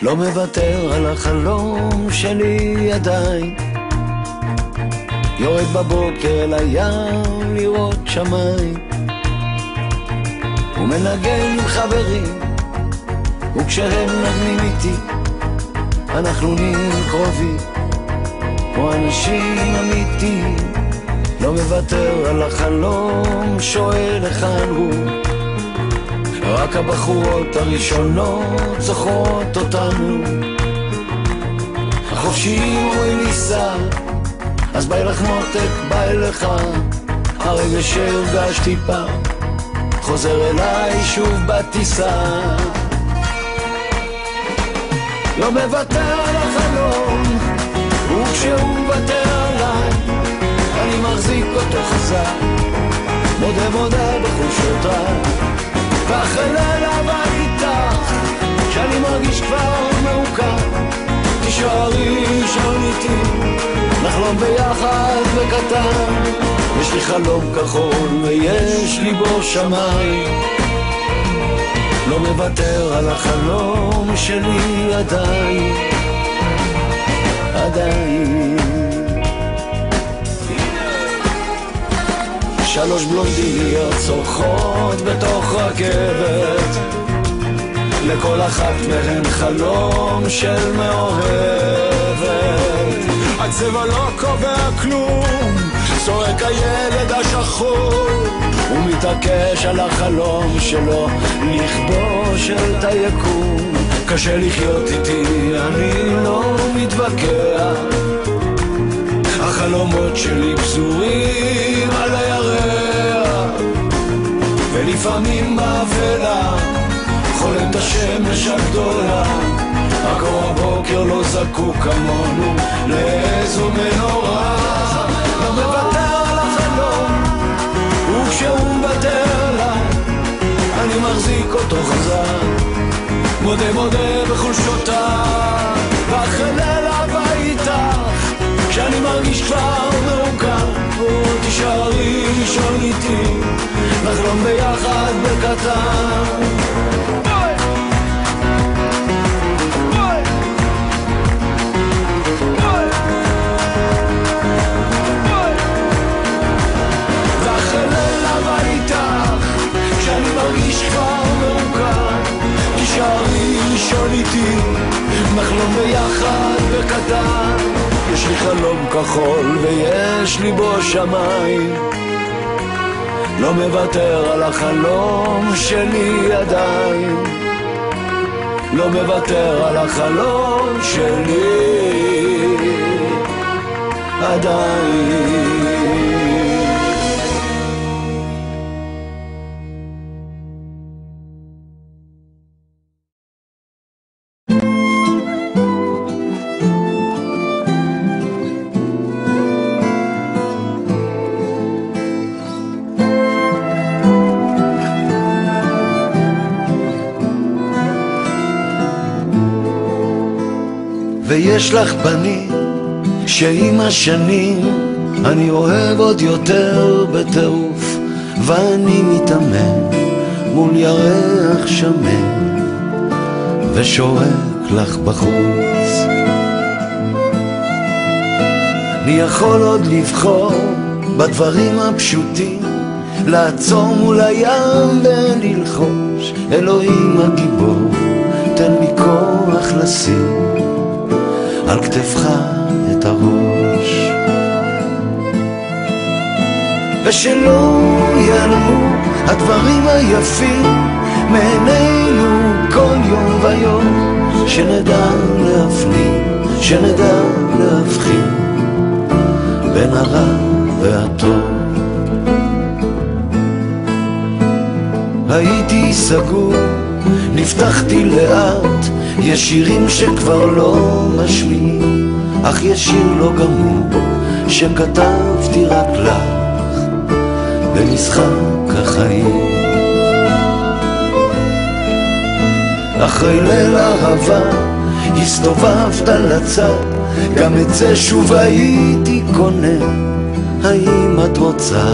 לא מוותר על החלום שלי עדיין, יורד בבוקר אל הים לראות שמיים, ומנגן עם חברים, וכשהם נגנים איתי אנחנו נהיים קרובים כמו אנשים אמיתיים. לא מוותר על החלום, שואל היכן הוא, רק הבחורות הראשונות זוכרות אותנו. החופשיים אומרים לי סע, אז בא לך מותק, בא אליך, הרגש שהרגשתי פעם חוזר אליי שוב בטיסה. לא מוותר על החלום, וכשהוא מוותר עליי אני מחזיק אותו חזק, מודה מודה בחולשותיי, ואחרי לילה איתך, כשאני מרגיש כבר מעוקר, תישארי לישון איתי, נחלום ביחד בקטן. יש לי חלום כחול ויש לי בו שמיים, לא מוותר על החלום שלי עדיין, עדיין. 3 בלונדיניות צורחות בתוך רכבת, לכל אחת מהן חלום של מאוהבת. הצבע לא קובע כלום, צועק הילד השחור, הוא מתעקש על החלום שלו לכבוש את היקום. קשה לחיות איתי, אני לא מתווכח, החלומות שלי פזורים על הירח, ולפעמים באפלה חולם את השמש הגדולה, רק אור הבוקר לא זקוק כמונו לאיזו מנורה. לא מוותר על החלום, וכשהוא מוותר עליי אני מחזיק אותו חזק, מודה מודה בחולשותיי, ואחרי לילה איתך, כשאני מרגיש כבר מעוקר, תישארי לישון איתי, נחלום ביחד בקטן. ואחרי לילה איתך, כשאני מרגיש כבר מעוקר, תישארי לישון איתי, נחלום ביחד בקטן. יש לי חלום כחול ויש לי בו שמיים, לא מוותר על החלום שלי עדיין, לא מוותר על החלום שלי עדיין. ויש לך בנים שעם השנים אני אוהב עוד יותר בטירוף, ואני מתאמן מול ירח שמן ושורק לך בחוץ. אני יכול עוד לבחור בדברים הפשוטים, לעצור מול הים וללחוש, אלוהים הגיבור תן לי כוח לשים על כתפך את הראש, ושלא ייעלמו הדברים היפים מעינינו כל יום ויום, שנדע להפנים, שנדע להבחין בין הרע והטוב. הייתי סגור, נפתחתי לאט, יש שירים שכבר לא משמיעים, אך יש שיר לא גמור שכתבתי רק לך במשחק החיים. אחרי ליל אהבה הסתובבת לצד, גם את זה שוב הייתי קונה. האם את רוצה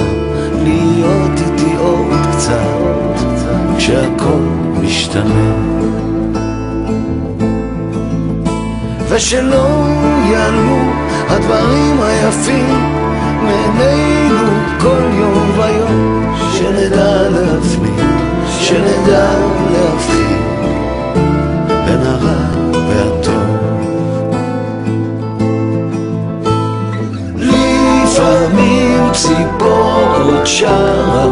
להיות איתי עוד קצת, כשהכל משתנה? ושלא ייעלמו הדברים היפים מעינינו כל יום ויום, שנדע להפנים, שנדע להבחין בין הרע והטוב. לפעמים ציפור עוד שרה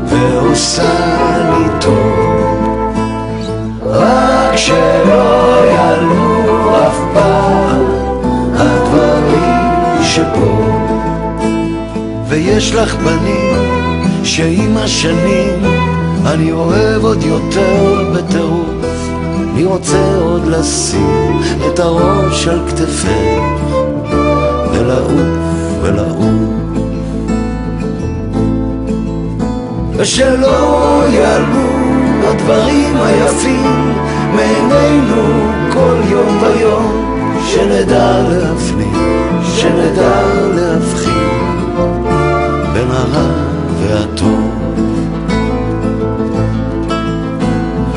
ועושה לי טוב, רק שלא ייעלמו אף פעם הדברים שפה. ויש לך בנים שעם השנים אני אוהב עוד יותר בטירוף. אני רוצה עוד לשים את הראש על כתפך ולעוף ולעוף. ושלא ייעלמו הדברים היפים מעינינו כל יום ויום, שנדע להפנים, שנדע להבחין בין הרע והטוב.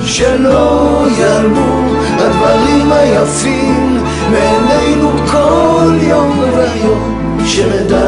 שלא ייעלמו הדברים היפים מעינינו כל יום ויום, שנדע